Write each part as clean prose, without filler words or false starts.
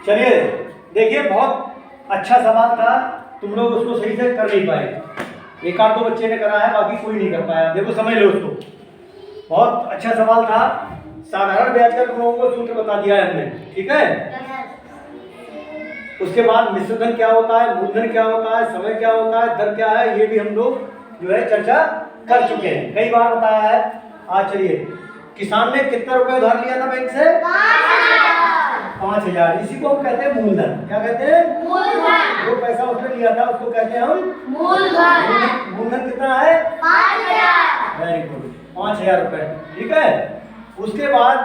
चलिए देखिए, बहुत अच्छा सवाल था, तुम लोग उसको सही से कर नहीं पाए। एक आध दो बच्चे ने करा है, बाकी कोई नहीं कर पाया। देखो समझ लो उसको, बहुत अच्छा सवाल था। साधारण ब्याज का तुम लोगों को सूत्र बता दिया है हमने, ठीक है। उसके बाद मिश्र धन क्या होता है, मूलधन क्या होता है, समय क्या होता है, दर क्या है, ये भी हम लोग जो है चर्चा कर चुके हैं, कई बार बताया है। आज चलिए, किसान ने कितना रुपए उधार लिया था बैंक से? 5,000। इसी को हम कहते हैं मूलधन। क्या कहते हैं? मूलधन। जो पैसा उसने लिया था उसको कहते हैं हम मूलधन। मूलधन कितना है? 5,000। वेरी गुड, 5,000 रुपए, ठीक है। उसके बाद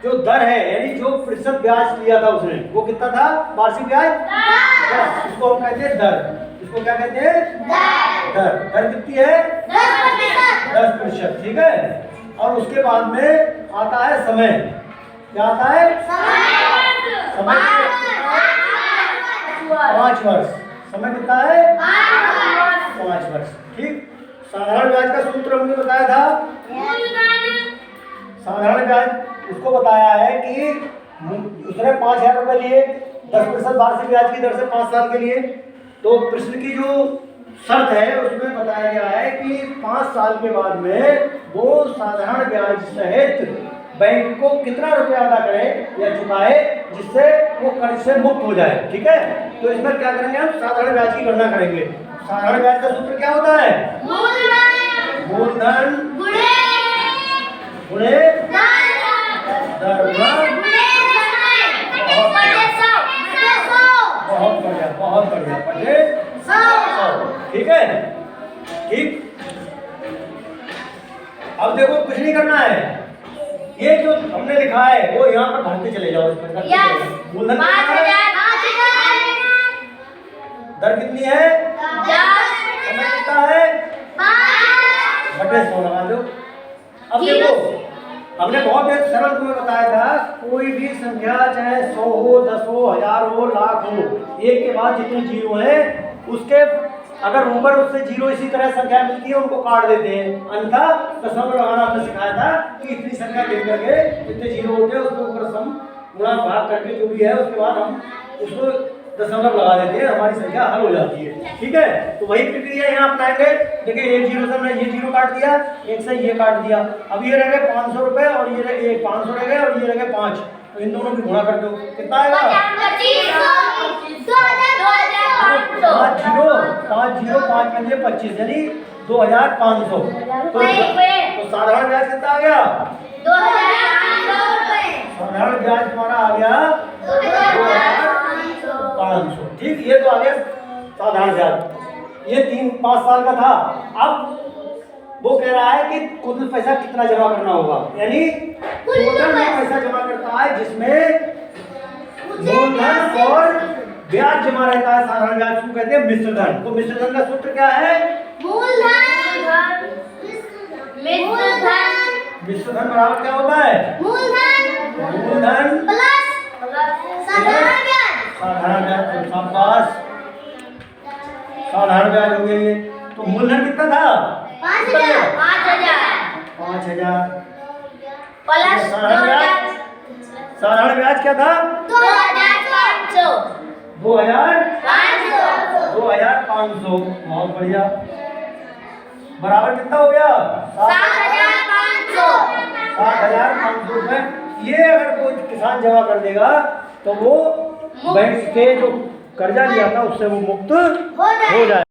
जो दर है, यानी जो प्रतिशत ब्याज लिया था उसने, वो कितना था? वार्षिक ब्याज 10। इसको हम कहते हैं दर। इसको क्या कहते हैं? दर। दर कितनी है? 10%, ठीक है। और उसके बाद में आता है समय। क्या आता है? समय 5 वर्ष। समय कितना है? 5 वर्ष, ठीक। साधारण ब्याज का सूत्र हमने बताया था। साधारण ब्याज उसको बताया है कि उसने 5,000 रुपए लिए, 10% वार्षिक ब्याज की दर से 5 साल के लिए। तो प्रश्न की जो शर्त है उसमें बताया गया है कि 5 साल के बाद में वो साधारण ब्याज सहित बैंक को कितना रुपया अदा करे या चुकाए, जिससे वो कर्ज से मुक्त हो जाए, ठीक है। तो इसमें क्या करेंगे, हम साधारण ब्याज की गणना करेंगे। साधारण ब्याज का सूत्र क्या होता है? मूलधन गुणे बहुत बढ़िया पढ़े 100, ठीक है, ठीक। अब देखो कुछ नहीं करना है, ये जो हमने लिखा है वो यहाँ पर भरते चले जाओ। मूलधन दर कितनी है? 10। समय कितना है? 5/100 लगा दो। अब देखो, हमने बहुत एक सरल तुम्हें बताया था, कोई भी संख्या चाहे 100 हो, 10 हो, 1000 हो, लाख हो, एक के बाद जितने जीरो हैं उसके अगर ऊपर उससे जीरो इसी तरह संख्या मिलती है उनको काट देते हैं, अन्यथा दशमलव लगाना हमने सिखाया था कि इतनी संख्या गिन करके जितने जीरो होते हैं उसके ऊपर सम गुणा भाग करके जो भी है उसके बाद हम उसको दशमलव लगा देते हैं, हमारी संख्या हल हो जाती है, ठीक है। तो वही प्रक्रिया यहाँ अपनाएंगे। देखिए, एक जीरो से हमने ये जीरो काट दिया, एक से ये काट दिया। अब ये रह गए 500 रुपए और ये 500 रह गए और ये रह गए 5। तो इन दोनों की गुणा कर दो, कितना आएगा? 5,000 यानी 2,500। तो साधारण ब्याज कितना आ गया? 2,500। साधारण ब्याज हमारा आ गया 2,500, ठीक। ये तो आ गया साधारण ब्याज। ये 3-5 साल का था। अब वो कह रहा है कि कुल पैसा कितना जमा करना होगा, यानी टोटल में पैसा जमा करता है जिसमें मूलधन और ब्याज जमा रहता है। साधारण ब्याज को कहते हैं मिश्र धन। तो मिश्र धन का सूत्र क्या है? मिश्र धन बराबर क्या होता है? मूलधन प्लस साधारण ब्याज। शाबाश, साधारण ब्याज हो गया ये। तो मूलधन कितना था? 5,000 प्लस साधारण ब्याज क्या था? 2,500। 2,500, बहुत बढ़िया। बराबर कितना हो गया? 7,500 रुपए। ये अगर कोई किसान जमा कर देगा तो वो बैंक के जो कर्जा लिया था उससे वो मुक्त हो जाए।